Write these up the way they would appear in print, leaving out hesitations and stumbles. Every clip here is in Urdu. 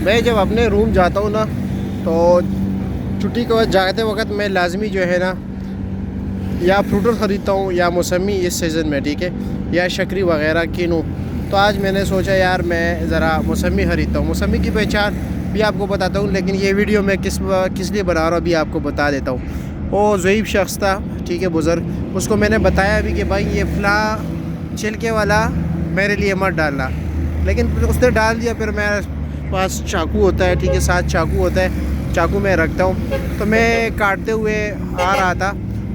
میں جب اپنے روم جاتا ہوں نا تو چھٹی کے وقت جاتے وقت میں لازمی جو ہے نا یا فروٹ خریدتا ہوں یا موسمی اس سیزن میں، ٹھیک ہے، یا شکری وغیرہ کینو. تو آج میں نے سوچا یار میں ذرا موسمی خریدتا ہوں. موسمی کی پہچان بھی آپ کو بتاتا ہوں، لیکن یہ ویڈیو میں کس لیے بنا رہا ہوں ابھی آپ کو بتا دیتا ہوں. وہ ضعیف شخص تھا، ٹھیک ہے، بزرگ، اس کو میں نے بتایا بھی کہ بھائی یہ فلاں چھلکے والا میرے لیے مت ڈالنا، لیکن اس نے ڈال دیا. پھر میرے پاس چاقو ہوتا ہے، ٹھیک ہے، ساتھ چاقو ہوتا ہے، چاقو میں رکھتا ہوں. تو میں کاٹتے ہوئے آ رہا تھا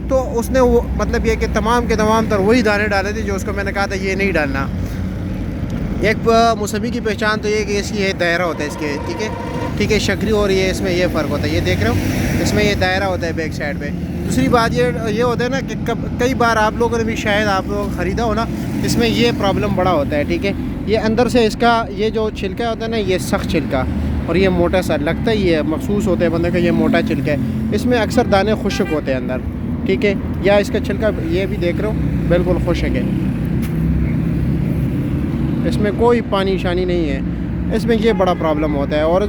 تو اس نے وہ مطلب یہ کہ تمام کے تمام تر وہی دانے ڈالے تھے جو اس کو میں نے کہا تھا یہ نہیں ڈالنا. ایک موسمی کی پہچان تو یہ کہ اس کی یہ دائرہ ہوتا ہے اس کے، ٹھیک ہے، شکری اور یہ اس میں یہ فرق ہوتا ہے. یہ دیکھ رہے ہو، اس میں یہ دائرہ ہوتا ہے بیک سائڈ پہ. دوسری بات یہ ہوتا ہے نا کہ کئی بار آپ لوگوں نے بھی شاید آپ لوگ خریدا ہو نا، اس میں یہ پرابلم بڑا ہوتا ہے، ٹھیک ہے. یہ اندر سے اس کا یہ جو چھلکا ہوتا ہے نا، یہ سخت چھلکا اور یہ موٹا سا لگتا ہی ہے، محسوس ہوتا ہے بندے کا یہ موٹا چھلکا ہے. اس میں اکثر دانے خشک ہوتے ہیں اندر، ٹھیک ہے. یا اس کا چھلکا یہ بھی دیکھ رہے ہو بالکل خشک ہے، اس میں کوئی پانی شانی نہیں ہے. اس میں یہ بڑا پرابلم ہوتا ہے. اور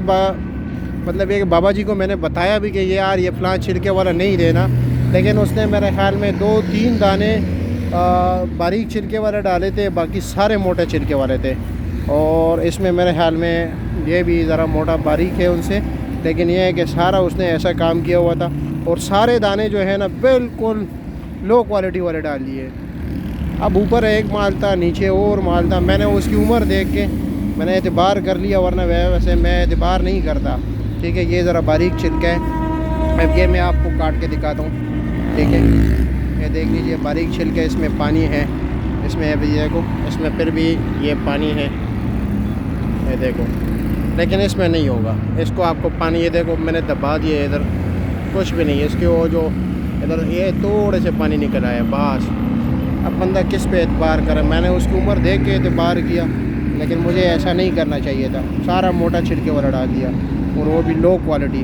مطلب یہ کہ بابا جی کو میں نے بتایا بھی کہ یار یہ فلاں چھلکے والا نہیں دینا، لیکن اس نے میرے خیال میں 2-3 دانے باریک چھلکے والے ڈالے تھے، باقی سارے موٹے چھلکے والے تھے. اور اس میں میرے خیال میں یہ بھی ذرا موٹا باریک ہے ان سے، لیکن یہ ہے کہ سارا اس نے ایسا کام کیا ہوا تھا. اور سارے دانے جو ہے نا بالکل لو کوالٹی والے ڈال دیے. اب اوپر ایک مال تھا، نیچے اور مال تھا. میں نے اس کی عمر دیکھ کے میں نے اعتبار کر لیا، ورنہ ویسے میں اعتبار نہیں کرتا، ٹھیک ہے. یہ ذرا باریک چھلکا ہے. اب یہ میں آپ کو کاٹ کے دکھاتا ہوں، ٹھیک ہے. یہ دیکھ لیجیے باریک چھلکا، اس میں پانی ہے، اس میں ابھی دیکھو اس میں پھر بھی یہ پانی ہے، یہ دیکھو، لیکن اس میں نہیں ہوگا. اس کو آپ کو پانی، یہ دیکھو میں نے دبا دیا، ادھر کچھ بھی نہیں ہے. اس کے وہ جو ادھر یہ تھوڑے سے پانی نکل آیا بس. اب بندہ کس پہ اعتبار کرے؟ میں نے اس کی عمر دیکھ کے اعتبار کیا، لیکن مجھے ایسا نہیں کرنا چاہیے تھا. سارا موٹا چھلکے والا ڈال دیا، اور وہ بھی لو کوالٹی.